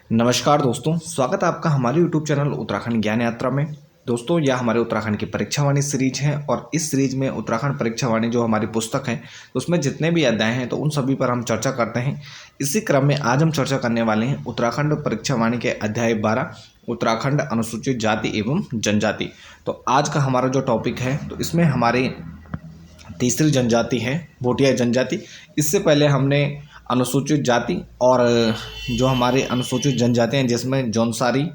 नमस्कार दोस्तों, स्वागत है आपका हमारे YouTube चैनल उत्तराखंड ज्ञान यात्रा में। दोस्तों, यह हमारे उत्तराखंड की परीक्षावाणी सीरीज है और इस सीरीज में उत्तराखंड परीक्षावाणी जो हमारी पुस्तक है उसमें जितने भी अध्याय हैं तो उन सभी पर हम चर्चा करते हैं। इसी क्रम में आज हम चर्चा करने वाले हैं उत्तराखंड परीक्षावाणी के अध्याय 12 उत्तराखंड अनुसूचित जाति एवं जनजाति। तो आज का हमारा जो टॉपिक है तो इसमें हमारी तीसरी जनजाति है भोटिया जनजाति। इससे पहले हमने अनुसूचित जाति और जो हमारे अनुसूचित जनजाति हैं जिसमें जौनसारी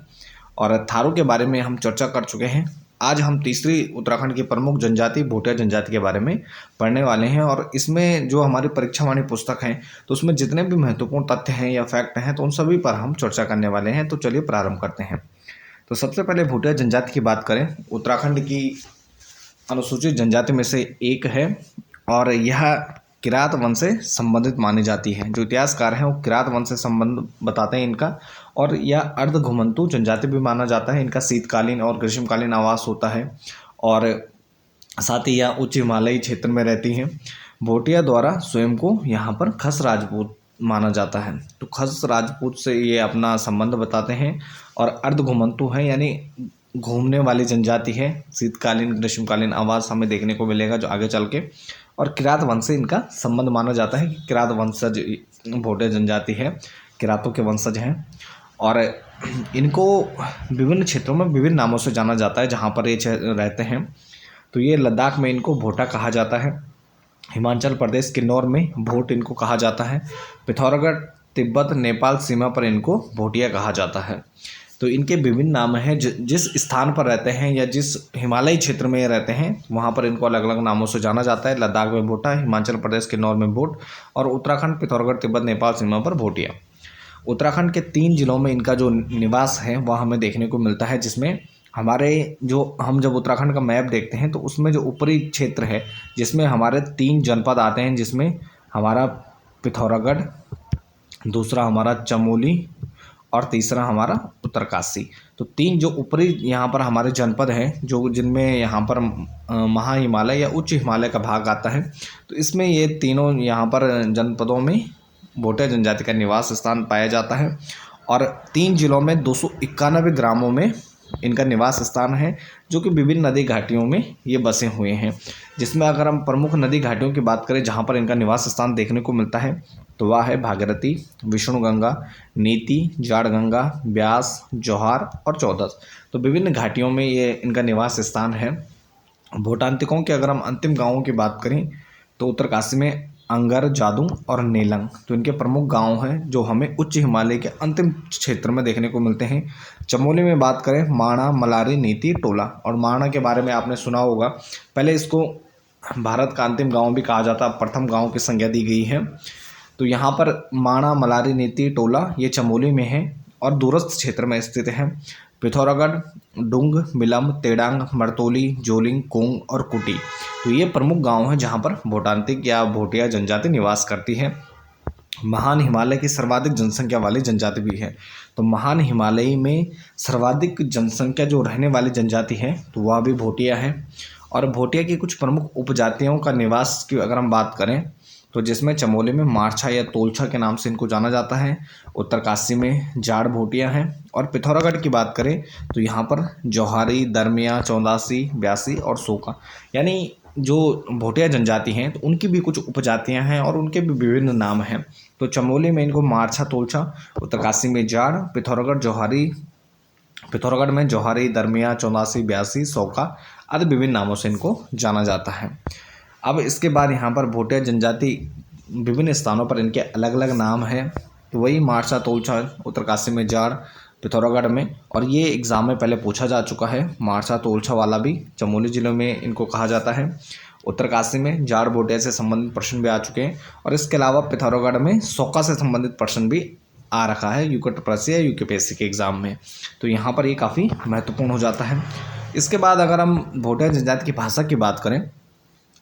और थारू के बारे में हम चर्चा कर चुके हैं। आज हम तीसरी उत्तराखंड की प्रमुख जनजाति भोटिया जनजाति के बारे में पढ़ने वाले हैं और इसमें जो हमारी परीक्षावाणी पुस्तक है तो उसमें जितने भी महत्वपूर्ण तथ्य हैं या फैक्ट हैं तो उन सभी पर हम चर्चा करने वाले हैं। तो चलिए प्रारंभ करते हैं। तो सबसे पहले भोटिया जनजाति की बात करें, उत्तराखंड की अनुसूचित जनजाति में से एक है और यह किरात वंश से संबंधित मानी जाती है। जो इतिहासकार हैं वो किरात वंश से संबंध बताते हैं इनका, और यह अर्ध घुमंतु जनजाति भी माना जाता है। इनका शीतकालीन और ग्रीष्मकालीन आवास होता है और साथ ही यह उच्च हिमालयी क्षेत्र में रहती हैं। भोटिया द्वारा स्वयं को यहाँ पर खस राजपूत माना जाता है। तो खस राजपूत से ये अपना संबंध बताते हैं और अर्ध घुमंतु है यानी घूमने वाली जनजाति है। शीतकालीन ग्रीष्मकालीन आवास हमें देखने को मिलेगा जो आगे चल के। और किरात वंश से इनका संबंध माना जाता है कि किरात वंशज भोटिया जनजाति है, किरातों के वंशज हैं। और इनको विभिन्न क्षेत्रों में विभिन्न नामों से जाना जाता है जहाँ पर ये रहते हैं। तो ये लद्दाख में इनको भोटा कहा जाता है, हिमाचल प्रदेश किन्नौर में भोट इनको कहा जाता है, पिथौरागढ़ तिब्बत नेपाल सीमा पर इनको भोटिया कहा जाता है। तो इनके विभिन्न नाम हैं। जिस स्थान पर रहते हैं या जिस हिमालयी क्षेत्र में रहते हैं वहाँ पर इनको अलग अलग नामों से जाना जाता है। लद्दाख में भोटा, हिमाचल प्रदेश किन्नौर में भोट और उत्तराखंड पिथौरागढ़ तिब्बत नेपाल सीमा पर भोटिया। उत्तराखंड के 3 जिलों में इनका जो निवास है वह हमें देखने को मिलता है, जिसमें हमारे हम जब उत्तराखंड का मैप देखते हैं तो उसमें जो ऊपरी क्षेत्र है जिसमें हमारे 3 जनपद आते हैं, जिसमें हमारा पिथौरागढ़, दूसरा हमारा चमोली और तीसरा हमारा उत्तरकाशी। तो 3 जो ऊपरी यहाँ पर हमारे जनपद हैं जो जिनमें यहाँ पर महा हिमालय या उच्च हिमालय का भाग आता है। तो इसमें ये तीनों यहाँ पर जनपदों में भोटिया जनजाति का निवास स्थान पाया जाता है और 3 जिलों में 291 ग्रामों में इनका निवास स्थान है जो कि विभिन्न नदी घाटियों में ये बसे हुए हैं। जिसमें अगर हम प्रमुख नदी घाटियों की बात करें जहाँ पर इनका निवास स्थान देखने को मिलता है तो वह है भागीरथी, विष्णुगंगा, नीति, जाड़गंगा, ब्यास, जोहार और चौदस। तो विभिन्न घाटियों में ये इनका निवास स्थान है। भोटांतिकों के अगर हम अंतिम गाँवों की बात करें तो उत्तरकाशी में अंगर, जादू और नेलंग तो इनके प्रमुख गांव हैं जो हमें उच्च हिमालय के अंतिम क्षेत्र में देखने को मिलते हैं। चमोली में बात करें माणा, मलारी, नीति, टोला। और माणा के बारे में आपने सुना होगा, पहले इसको भारत का अंतिम गांव भी कहा जाता, प्रथम गांव की संज्ञा दी गई है। तो यहाँ पर माणा, मलारी, नीति, टोला ये चमोली में है और दूरस्थ क्षेत्र में स्थित है। पिथौरागढ़, डुंग, मिलम, तेडांग, मरतोली, जोलिंग, कोंग और कुटी तो ये प्रमुख गांव हैं जहां पर भोटांतिक या भोटिया जनजाति निवास करती है। महान हिमालय की सर्वाधिक जनसंख्या वाली जनजाति भी है। तो महान हिमालय में सर्वाधिक जनसंख्या जो रहने वाली जनजाति है तो वह भी भोटिया है। और भोटिया की कुछ प्रमुख उपजातियों का निवास की अगर हम बात करें तो जिसमें चमोली में मारछा या तोलछा के नाम से इनको जाना जाता है, उत्तरकाशी में जाड़ भोटिया हैं और पिथौरागढ़ की बात करें तो यहाँ पर जौहारी, दरमिया, चौंदासी, ब्यासी और सोका यानी जो भोटिया जनजाति हैं तो उनकी भी कुछ उपजातियां हैं और उनके भी विभिन्न नाम हैं। तो चमोली में इनको मारछा तोलछा, उत्तरकाशी में जाड़, पिथौरागढ़ में जौहारी, दरमिया, चौंदासी, ब्यासी, सौका आदि विभिन्न नामों से इनको जाना जाता है। अब इसके बाद यहाँ पर भोटिया जनजाति विभिन्न स्थानों पर इनके अलग अलग नाम हैं। तो वही मारछा तोलछा उत्तरकाशी में जाड़, पिथौरागढ़ में, और ये एग्ज़ाम में पहले पूछा जा चुका है। मारछा तोलछा वाला भी चमोली जिले में इनको कहा जाता है। उत्तरकाशी में जाड़ भोटिया से संबंधित प्रश्न भी आ चुके हैं और इसके अलावा पिथौरागढ़ में सौका से संबंधित प्रश्न भी आ रखा है यूकेटीपीएससी या यूकेपीएससी के एग्ज़ाम में। तो यहाँ पर ये काफ़ी महत्वपूर्ण हो जाता है। इसके बाद अगर हम भोटिया जनजाति की भाषा की बात करें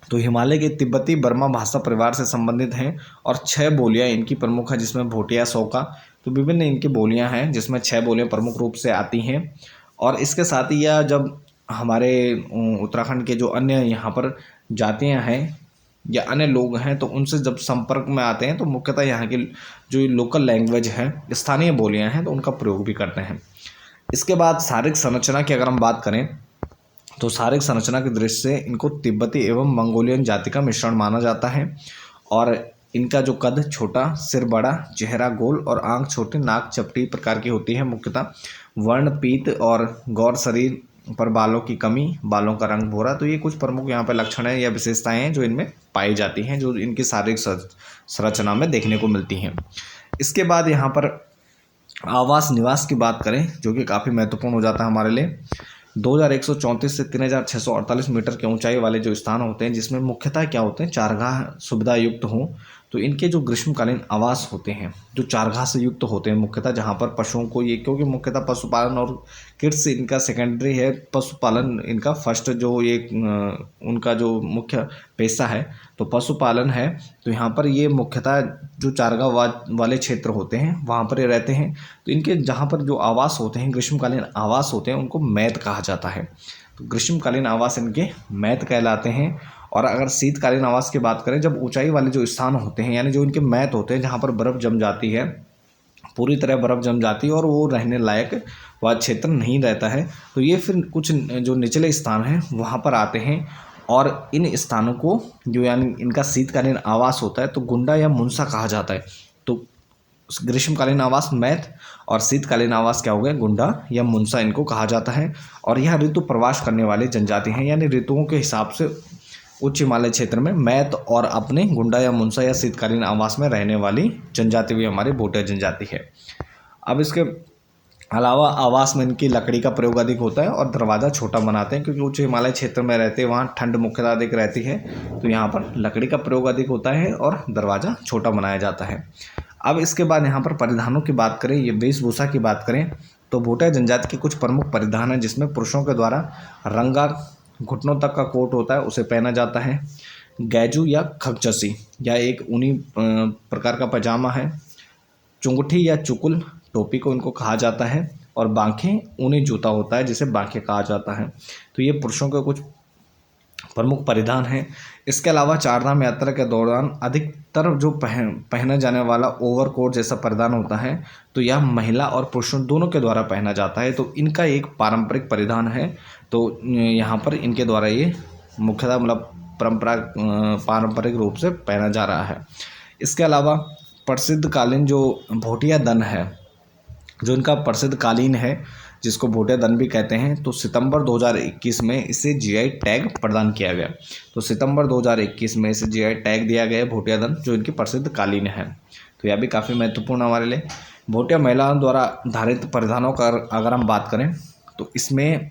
तो हिमालय के तिब्बती बर्मा भाषा परिवार से संबंधित हैं और 6 बोलियां इनकी प्रमुख हैं, जिसमें भोटिया, सौका तो विभिन्न इनकी बोलियां हैं जिसमें 6 बोलियां प्रमुख रूप से आती हैं। और इसके साथ ही यह जब हमारे उत्तराखंड के जो अन्य यहाँ पर जातियाँ हैं या अन्य लोग हैं तो उनसे जब संपर्क में आते हैं तो मुख्यतः यहाँ की जो लोकल लैंग्वेज है, स्थानीय बोलियाँ हैं, तो उनका प्रयोग भी करते हैं। इसके बाद शारीरिक संरचना की अगर हम बात करें तो शारीरिक संरचना की दृष्टि से इनको तिब्बती एवं मंगोलियन जाति का मिश्रण माना जाता है। और इनका जो कद छोटा, सिर बड़ा, चेहरा गोल और आंख छोटी, नाक चपटी प्रकार की होती है। मुख्यतः वर्ण पीत और गौर शरीर पर बालों की कमी, बालों का रंग भूरा। तो ये कुछ प्रमुख यहाँ पर लक्षण है या विशेषताएं हैं जो इनमें पाई जाती हैं, जो इनकी शारीरिक संरचना में देखने को मिलती हैं। इसके बाद यहाँ पर आवास निवास की बात करें, जो कि काफ़ी महत्वपूर्ण हो जाता है हमारे लिए। 2134 से 3648 मीटर के ऊंचाई वाले जो स्थान होते हैं, जिसमें मुख्यतः क्या होते हैं, चारगाह सुविधा युक्त हों, तो इनके जो ग्रीष्मकालीन आवास होते हैं जो चारगाह से युक्त होते हैं, मुख्यतः जहाँ पर पशुओं को ये, क्योंकि मुख्यतः पशुपालन और किड्स इनका सेकेंडरी है, पशुपालन इनका फर्स्ट जो ये उनका जो मुख्य पेशा है तो पशुपालन है। तो यहाँ पर ये मुख्यतः जो चारगाह वाले क्षेत्र होते हैं वहाँ पर ये रहते हैं। तो इनके जहाँ पर जो आवास होते हैं, ग्रीष्मकालीन आवास होते हैं, उनको मैत कहा जाता है। तो ग्रीष्मकालीन आवास इनके मैत कहलाते हैं। और अगर शीतकालीन आवास की बात करें, जब ऊंचाई वाले जो स्थान होते हैं, यानी जो इनके मैत होते हैं, जहाँ पर बर्फ़ जम जाती है, पूरी तरह बर्फ़ जम जाती है और वो रहने लायक वह क्षेत्र नहीं रहता है, तो ये फिर कुछ जो निचले स्थान हैं वहाँ पर आते हैं। और इन स्थानों को जो यानी इनका शीतकालीन आवास होता है तो गुंडा या मुंसा कहा जाता है। तो ग्रीष्मकालीन आवास मैथ और शीतकालीन आवास क्या हो गए, गुंडा या मुंसा इनको कहा जाता है। और यह ऋतु प्रवास करने वाले जनजाति हैं, यानी ऋतुओं के हिसाब से उच्च हिमालय क्षेत्र में मैत और अपने गुंडा या मुंसा या शीतकालीन आवास में रहने वाली जनजाति भी हमारी भोटिया जनजाति है। अब इसके अलावा आवास में इनकी लकड़ी का प्रयोग अधिक होता है और दरवाज़ा छोटा बनाते हैं, क्योंकि उच्च हिमालय क्षेत्र में रहते हैं, वहाँ ठंड मुख्यतः अधिक रहती है, तो यहाँ पर लकड़ी का प्रयोग अधिक होता है और दरवाज़ा छोटा बनाया जाता है। अब इसके बाद यहाँ पर परिधानों की बात करें, ये वेशभूषा की बात करें, तो भोटिया जनजाति के कुछ प्रमुख परिधान हैं, जिसमें पुरुषों के द्वारा रंगा घुटनों तक का कोट होता है, उसे पहना जाता है। गैजू या खगचसी या एक ऊनी प्रकार का पजामा है। चुंगठी या चुकुल टोपी को इनको कहा जाता है। और बांखें ऊनी जूता होता है, जिसे बांखें कहा जाता है। तो ये पुरुषों के कुछ प्रमुख परिधान हैं। इसके अलावा चारधाम यात्रा के दौरान अधिकतर जो पहना जाने वाला ओवरकोट जैसा परिधान होता है, तो यह महिला और पुरुषों दोनों के द्वारा पहना जाता है। तो इनका एक पारंपरिक परिधान है, तो यहाँ पर इनके द्वारा ये मुख्यतः मतलब पारंपरिक रूप से पहना जा रहा है। इसके अलावा प्रसिद्ध कालीन जो भोटिया दन है, जो इनका प्रसिद्ध कालीन है, जिसको भोटिया दन भी कहते हैं, तो सितंबर 2021 में इसे जीआई टैग प्रदान किया गया। तो सितंबर 2021 में इसे जीआई टैग दिया गया भोटिया दन, जो इनकी प्रसिद्ध कालीन है। तो यह भी काफ़ी महत्वपूर्ण हमारे लिए। भोटिया महिलाओं द्वारा धारित परिधानों का अगर हम बात करें, तो इसमें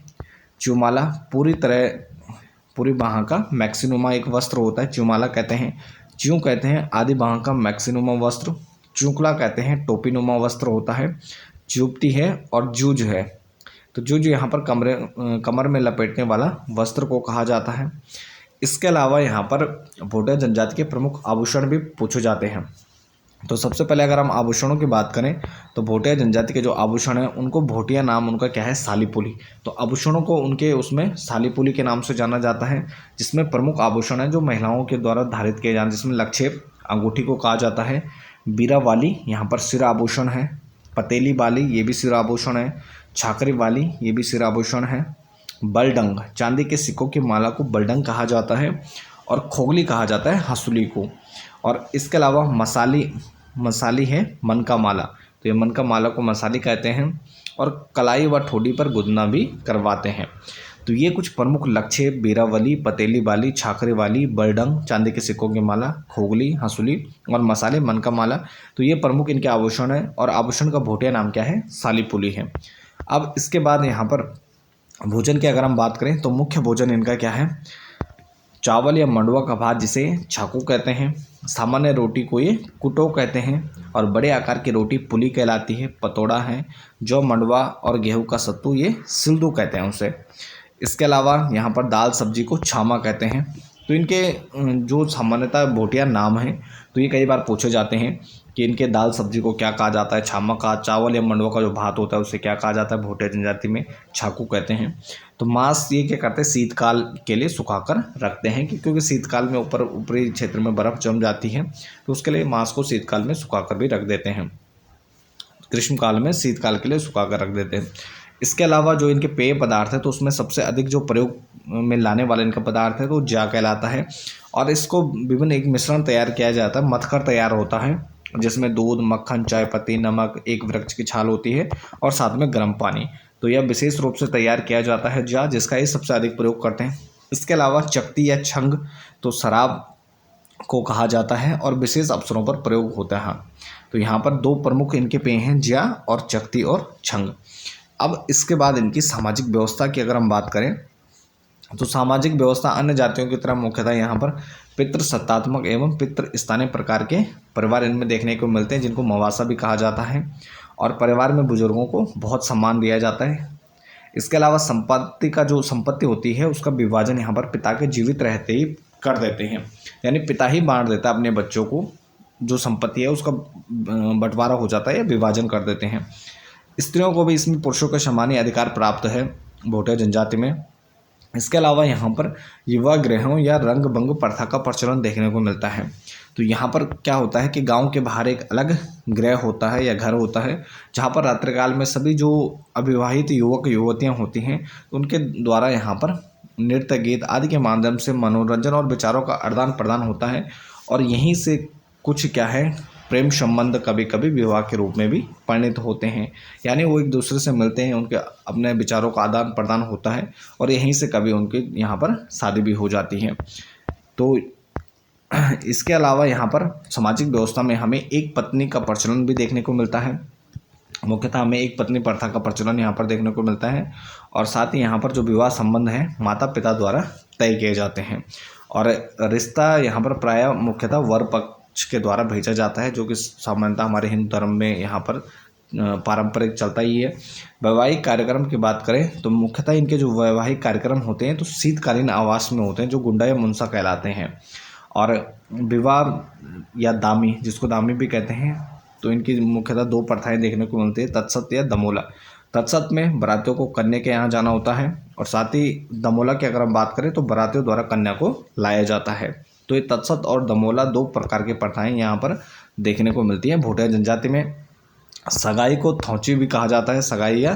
चुमाला पूरी बाह का मैक्सिनुमा एक वस्त्र होता है, चुमाला कहते हैं। च्यों कहते हैं आदि बाह का मैक्सिनुमा वस्त्र। चुकला कहते हैं टोपीनुमा वस्त्र होता है। चुपती है और जूझ है, तो जूझ यहाँ पर कमर में लपेटने वाला वस्त्र को कहा जाता है। इसके अलावा यहाँ पर भोटिया जनजाति के प्रमुख आभूषण भी पूछे जाते हैं। तो सबसे पहले अगर हम आभूषणों की बात करें, तो भोटिया जनजाति के जो आभूषण हैं उनको भोटिया नाम उनका क्या है, सालीपुली। तो आभूषणों को उनके उसमें सालीपुली के नाम से जाना जाता है, जिसमें प्रमुख आभूषण है जो महिलाओं के द्वारा धारित किए जाते हैं, जिसमें लक्षेप अंगूठी को कहा जाता है। बीरा वाली यहाँ पर सिर आभूषण है। पतेली वाली ये भी सिर आभूषण है। छाकरी वाली ये भी सिर आभूषण है। बलडंग चांदी के सिक्कों की माला को बलडंग कहा जाता है। और खोगली कहा जाता है हंसुली को। और इसके अलावा मसाली है मन का माला, तो ये मन का माला को मसाली कहते हैं। और कलाई व ठोडी पर गुदना भी करवाते हैं। तो ये कुछ प्रमुख लक्ष्य बीरावली, पतेली वाली, छाकरे वाली, बलडंग, चांदी के सिक्कों की माला, खोगली, हंसुली और मसाले मन का माला, तो ये प्रमुख इनके आभूषण है। और आभूषण का भोटिया नाम क्या है, सालीपुली है। अब इसके बाद यहाँ पर भोजन की अगर हम बात करें, तो मुख्य भोजन इनका क्या है, चावल या मंडुआ का भात जिसे छाकू कहते हैं। सामान्य रोटी को ये कुटो कहते हैं। और बड़े आकार की रोटी पुली कहलाती है। पतोड़ा है, जौ मंडुआ और गेहूं का सत्तू ये सिल्दू कहते हैं उसे। इसके अलावा यहाँ पर दाल सब्जी को छामा कहते हैं। तो इनके जो सामान्यतः भोटिया नाम हैं, तो ये कई बार पूछे जाते हैं कि इनके दाल सब्जी को क्या कहा जाता है, छामा का, चावल या मंडुआ का जो भात होता है उसे क्या कहा जाता है, भोटिया जनजाति में छाकू कहते हैं। तो मांस ये क्या करते हैं, शीतकाल के लिए सुखाकर रखते हैं, क्योंकि शीतकाल में ऊपरी क्षेत्र में बर्फ़ जम जाती है, तो उसके लिए मांस को शीतकाल में सुखाकर भी रख देते हैं, ग्रीष्मकाल में शीतकाल के लिए सुखा कर रख देते हैं। इसके अलावा जो इनके पेय पदार्थ है, तो उसमें सबसे अधिक जो प्रयोग में लाने वाला इनका पदार्थ है तो ज्या कहलाता है, और इसको विभिन्न एक मिश्रण तैयार किया जाता है, मथकर तैयार होता है, जिसमें दूध, मक्खन, चाय पत्ती, नमक, एक वृक्ष की छाल होती है और साथ में गर्म पानी। तो यह विशेष रूप से तैयार किया जाता है ज्या, जिसका ये सबसे अधिक प्रयोग करते हैं। इसके अलावा चक्ति या छंग तो शराब को कहा जाता है और विशेष अवसरों पर प्रयोग होता है। तो यहाँ पर दो प्रमुख इनके पेय हैं, ज्या और चक्ति और छंग। अब इसके बाद इनकी सामाजिक व्यवस्था की अगर हम बात करें तो सामाजिक व्यवस्था अन्य जातियों की तरह मुख्यतः यहाँ पर पितृसत्तात्मक एवं पितृस्थानीय प्रकार के परिवार इनमें देखने को मिलते हैं, जिनको मवासा भी कहा जाता है, और परिवार में बुजुर्गों को बहुत सम्मान दिया जाता है। इसके अलावा संपत्ति होती है उसका विभाजन यहाँ पर पिता के जीवित रहते ही कर देते हैं, यानी पिता ही बांट देता है अपने बच्चों को, जो संपत्ति है उसका बंटवारा हो जाता है या विभाजन कर देते हैं। स्त्रियों को भी इसमें पुरुषों के समान ही अधिकार प्राप्त है भोटिया जनजाति में। इसके अलावा यहाँ पर युवा गृहों या रंग भंग प्रथा का प्रचलन देखने को मिलता है। तो यहाँ पर क्या होता है कि गांव के बाहर एक अलग गृह होता है या घर होता है, जहाँ पर रात्रिकाल में सभी जो अविवाहित युवक युवतियाँ होती हैं उनके द्वारा यहाँ पर नृत्य, गीत आदि के माध्यम से मनोरंजन और विचारों का आदान प्रदान होता है, और यहीं से कुछ क्या है प्रेम संबंध कभी कभी विवाह के रूप में भी परिणित होते हैं, यानी वो एक दूसरे से मिलते हैं, उनके अपने विचारों का आदान प्रदान होता है और यहीं से कभी उनके यहाँ पर शादी भी हो जाती है। तो इसके अलावा यहाँ पर सामाजिक व्यवस्था में हमें एक पत्नी का प्रचलन भी देखने को मिलता है, मुख्यतः हमें एक पत्नी प्रथा का प्रचलन यहाँ पर देखने को मिलता है, और साथ ही यहाँ पर जो विवाह संबंध है माता पिता द्वारा तय किए जाते हैं, और रिश्ता यहाँ पर प्रायः मुख्यतः वर पक्ष के द्वारा भेजा जाता है, जो कि सामान्यतः हमारे हिंदू धर्म में यहाँ पर पारंपरिक चलता ही है। वैवाहिक कार्यक्रम की बात करें तो मुख्यतः इनके जो वैवाहिक कार्यक्रम होते हैं तो शीतकालीन आवास में होते हैं, जो गुंडा या मुंसा कहलाते हैं, और विवाह या दामी, जिसको दामी भी कहते हैं, तो इनकी मुख्यतः दो प्रथाएं देखने को मिलती है, तत्सत या दमोला। तत्सत में बारातियों को कन्या के यहाँ जाना होता है, और साथ ही दमोला की अगर हम बात करें तो बारातियों द्वारा कन्या को लाया जाता है। तो ये तत्सत और दमोला दो प्रकार की प्रथाएं यहाँ पर देखने को मिलती हैं भोटिया जनजाति में। सगाई को थौची भी कहा जाता है, सगाई या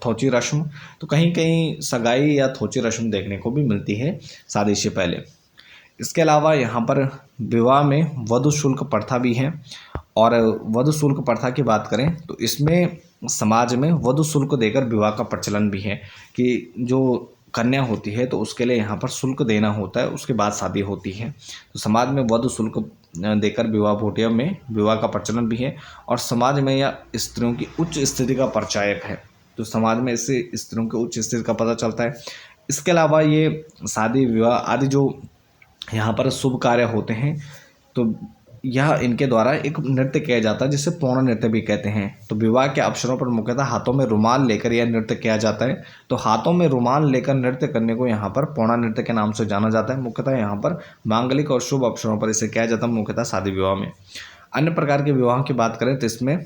थौची रस्म, तो कहीं कहीं सगाई या थौची रस्म देखने को भी मिलती है शादी से पहले। इसके अलावा यहाँ पर विवाह में वधू शुल्क प्रथा भी है, और वधू शुल्क प्रथा की बात करें तो इसमें समाज में वधू शुल्क देकर विवाह का प्रचलन भी है, कि जो कन्या होती है तो उसके लिए यहाँ पर शुल्क देना होता है, उसके बाद शादी होती है। तो समाज में वधू शुल्क देकर विवाह भोटिया में विवाह का प्रचलन भी है, और समाज में यह स्त्रियों की उच्च स्थिति का परिचायक है, तो समाज में इससे स्त्रियों की उच्च स्थिति का पता चलता है। इसके अलावा ये शादी विवाह आदि जो यहाँ पर शुभ कार्य होते हैं तो यह इनके द्वारा एक नृत्य किया जाता है, जिसे पौना नृत्य भी कहते हैं। तो विवाह के अवसरों पर मुख्यतः हाथों में रुमाल लेकर यह नृत्य किया जाता है। तो हाथों में रुमाल लेकर नृत्य करने को यहाँ पर पौना नृत्य के नाम से जाना जाता है। मुख्यतः यहाँ पर मांगलिक और शुभ अवसरों पर इसे किया जाता है, मुख्यतः शादी विवाह में। अन्य प्रकार के विवाह की बात करें तो इसमें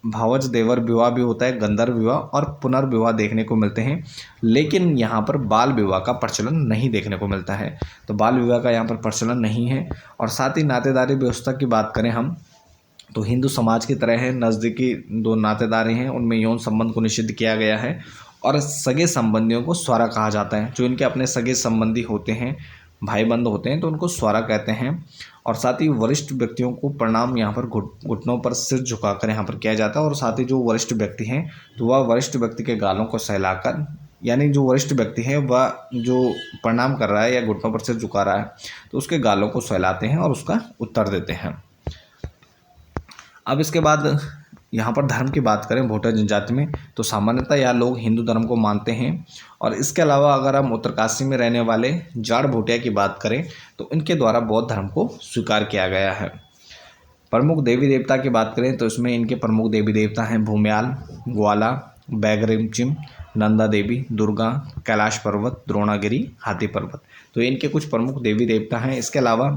भावज देवर विवाह भी होता है, गंधर्व विवाह और पुनर्विवाह देखने को मिलते हैं, लेकिन यहाँ पर बाल विवाह का प्रचलन नहीं देखने को मिलता है। तो बाल विवाह का यहाँ पर प्रचलन नहीं है। और साथ ही नातेदारी व्यवस्था की बात करें हम तो हिंदू समाज की तरह है, नज़दीकी दो नातेदारी हैं उनमें यौन संबंध को निषिद्ध किया गया है, और सगे संबंधियों को स्वारा कहा जाता है। जो इनके अपने सगे संबंधी होते हैं, भाई बंद होते हैं, तो उनको स्वारा कहते हैं। और साथ ही वरिष्ठ व्यक्तियों को प्रणाम यहाँ पर घुटनों पर सिर झुकाकर यहाँ पर किया जाता है, और साथ ही जो वरिष्ठ व्यक्ति हैं तो वह वरिष्ठ व्यक्ति के गालों को सहलाकर, यानी जो वरिष्ठ व्यक्ति है वह जो प्रणाम कर रहा है या घुटनों पर सिर झुका रहा है तो उसके गालों को सहलाते हैं और उसका उत्तर देते हैं। अब इसके बाद यहाँ पर धर्म की बात करें भोटिया जनजाति में तो सामान्यतः यह लोग हिंदू धर्म को मानते हैं। और इसके अलावा अगर हम उत्तरकाशी में रहने वाले जाड़ भोटिया की बात करें तो इनके द्वारा बौद्ध धर्म को स्वीकार किया गया है। प्रमुख देवी देवता की बात करें तो इसमें इनके प्रमुख देवी देवता हैं भूम्याल, ग्वाला, बैगरिमचिम, नंदा देवी, दुर्गा, कैलाश पर्वत, द्रोणागिरी, हाथी पर्वत। तो इनके कुछ प्रमुख देवी देवता हैं। इसके अलावा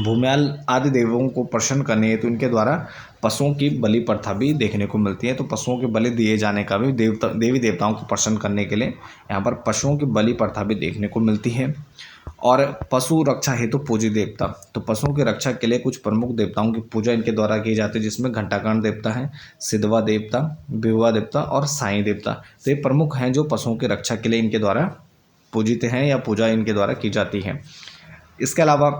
भूमियाल आदि देवों को प्रसन्न करने हेतु इनके द्वारा पशुओं की बलि प्रथा भी देखने को मिलती है। तो पशुओं के बलि दिए जाने का भी देवी देवताओं को प्रसन्न करने के लिए यहाँ पर पशुओं की बलि प्रथा भी देखने को मिलती है। और पशु रक्षा हेतु पूजित देवता, तो पशुओं की रक्षा के लिए कुछ प्रमुख देवताओं की पूजा इनके द्वारा की जाती है, जिसमें घंटाकर्ण देवता है, सिद्धवा देवता, विभुवा देवता और साईं देवता। तो ये प्रमुख हैं जो पशुओं की रक्षा के लिए इनके द्वारा पूजित हैं या पूजा इनके द्वारा की जाती है। इसके अलावा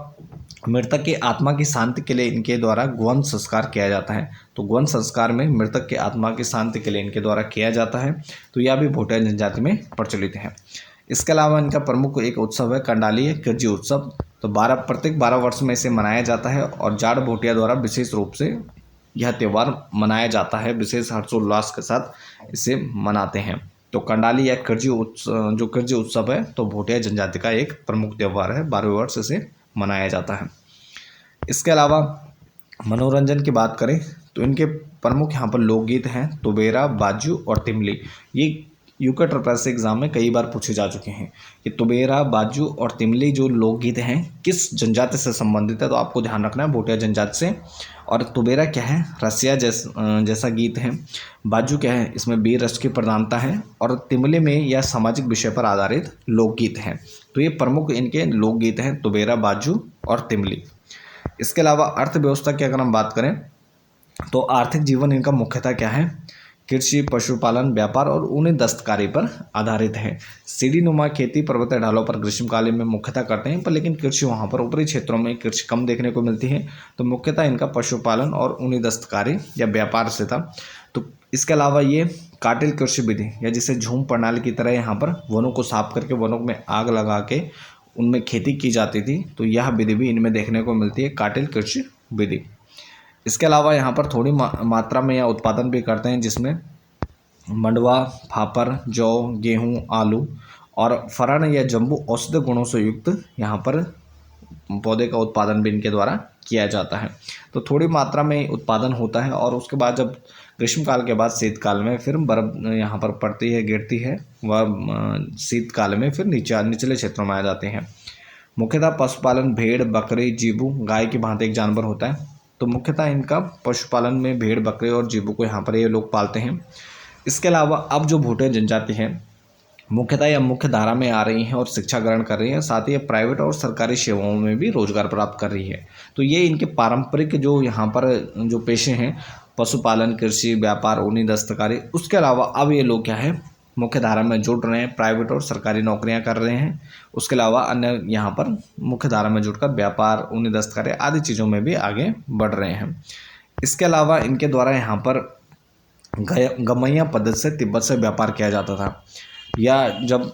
मृतक की आत्मा की शांति के लिए इनके द्वारा गौन संस्कार किया जाता है। तो गौन संस्कार में मृतक की आत्मा की शांति के लिए इनके द्वारा किया जाता है। तो यह भी भोटिया जनजाति में प्रचलित है। इसके अलावा इनका प्रमुख एक उत्सव है कंडाली किरजी उत्सव। तो प्रत्येक 12 वर्ष में इसे मनाया जाता है और जाड़ भोटिया द्वारा विशेष रूप से यह त्यौहार मनाया जाता है, विशेष हर्षोल्लास के साथ इसे मनाते हैं। तो कंडाली या किरजी उत्सव है तो भोटिया जनजाति का एक प्रमुख त्यौहार है, 12वें वर्ष इसे मनाया जाता है। इसके अलावा मनोरंजन की बात करें तो इनके प्रमुख यहाँ पर लोकगीत हैं तुबेरा, बाजू और तिमली। ये यूके ट्रिपल एग्जाम में कई बार पूछे जा चुके हैं कि तुबेरा, बाजू और तिमली जो लोकगीत हैं किस जनजाति से संबंधित है। तो आपको ध्यान रखना है भोटिया जनजाति से। और तुबेरा क्या है, रसिया जैसा गीत है। बाजू क्या है, इसमें वीर रस की प्रधानता है। और तिमली में यह सामाजिक विषय पर आधारित लोकगीत हैं। तो ये प्रमुख इनके लोकगीत हैं तुबेरा, बाजू और तिमली। इसके अलावा अर्थव्यवस्था की अगर हम बात करें तो आर्थिक जीवन इनका मुख्यतः क्या है, कृषि, पशुपालन, व्यापार और ऊनी दस्तकारी पर आधारित है। सीढ़ी नुमा खेती पर्वतीय ढालों पर ग्रीष्मकालीन में मुख्यतः करते हैं, पर लेकिन कृषि वहाँ पर ऊपरी क्षेत्रों में कृषि कम देखने को मिलती है। तो मुख्यतः इनका पशुपालन और ऊनी दस्तकारी या व्यापार से था। तो इसके अलावा ये काटिल कृषि विधि या जिसे झूम प्रणाली की तरह यहाँ पर वनों को साफ करके वनों में आग लगा के उनमें खेती की जाती थी। तो यह विधि भी इनमें देखने को मिलती है, काटिल कृषि विधि। इसके अलावा यहाँ पर थोड़ी मात्रा में यह उत्पादन भी करते हैं, जिसमें मंडवा, फापर, जौ, गेहूँ, आलू और फरण या जंबू औषधीय गुणों से युक्त यहाँ पर पौधे का उत्पादन भी इनके द्वारा किया जाता है। तो थोड़ी मात्रा में उत्पादन होता है और उसके बाद जब ग्रीष्मकाल के बाद शीतकाल में फिर बर्फ यहाँ पर पड़ती है, गिरती है, वह शीतकाल में फिर निचले क्षेत्रों में आ जाते हैं। मुख्यतः पशुपालन भेड़, बकरी, जीबू, गाय की भांति एक जानवर होता है। तो मुख्यतः इनका पशुपालन में भेड़, बकरे और जीबू को यहाँ पर ये लोग पालते हैं। इसके अलावा अब जो भोटिया जनजाति है मुख्यतः यह मुख्य धारा में आ रही हैं और शिक्षा ग्रहण कर रही है, साथ ही प्राइवेट और सरकारी सेवाओं में भी रोजगार प्राप्त कर रही है। तो ये इनके पारंपरिक जो यहाँ पर जो पेशे हैं, पशुपालन, कृषि, व्यापार, ऊनी दस्तकारी, उसके अलावा अब ये लोग क्या है मुख्य धारा में जुड़ रहे हैं, प्राइवेट और सरकारी नौकरियां कर रहे हैं। उसके अलावा अन्य यहाँ पर मुख्य धारा में जुड़कर व्यापार, ऊनी दस्तकारी आदि चीज़ों में भी आगे बढ़ रहे हैं। इसके अलावा इनके द्वारा यहाँ पर गमैया पद्धति से तिब्बत से व्यापार किया जाता था, या जब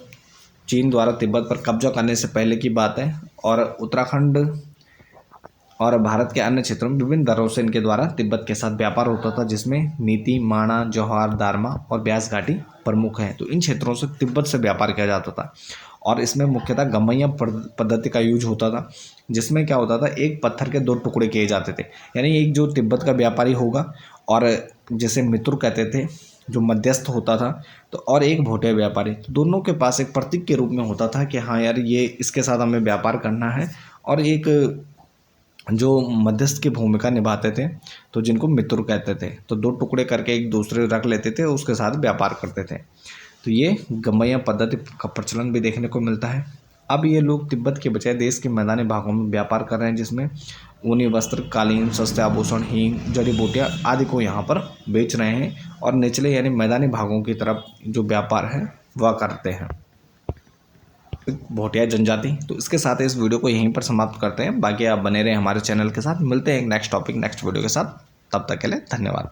चीन द्वारा तिब्बत पर कब्जा करने से पहले की बात है। और उत्तराखंड और भारत के अन्य क्षेत्रों में विभिन्न दरों से इनके द्वारा तिब्बत के साथ व्यापार होता था, जिसमें नीति, माणा, जौहर, दारमा और ब्यास घाटी प्रमुख हैं। तो इन क्षेत्रों से तिब्बत से व्यापार किया जाता था और इसमें मुख्यतः गमैया पद्धति का यूज होता था, जिसमें क्या होता था, एक पत्थर के 2 टुकड़े किए जाते थे। यानी एक जो तिब्बत का व्यापारी होगा और जिसे मित्र कहते थे जो मध्यस्थ होता था, तो और एक भोटिया व्यापारी, तो दोनों के पास एक प्रतीक के रूप में होता था कि हाँ यार ये इसके साथ हमें व्यापार करना है, और एक जो मध्यस्थ की भूमिका निभाते थे तो जिनको मित्र कहते थे। तो 2 टुकड़े करके एक दूसरे रख लेते थे, उसके साथ व्यापार करते थे। तो ये गमैया पद्धति का प्रचलन भी देखने को मिलता है। अब ये लोग तिब्बत के बजाय देश के मैदानी भागों में व्यापार कर रहे हैं, जिसमें ऊनी वस्त्र, कालीन, सस्ते आभूषण, हींग, जड़ी बूटियाँ आदि को यहाँ पर बेच रहे हैं और निचले यानी मैदानी भागों की तरफ जो व्यापार है वह करते हैं भोटिया जनजाति। तो इसके साथ इस वीडियो को यहीं पर समाप्त करते हैं। बाकी आप बने रहें हमारे चैनल के साथ। मिलते हैं एक नेक्स्ट टॉपिक नेक्स्ट वीडियो के साथ। तब तक के लिए धन्यवाद।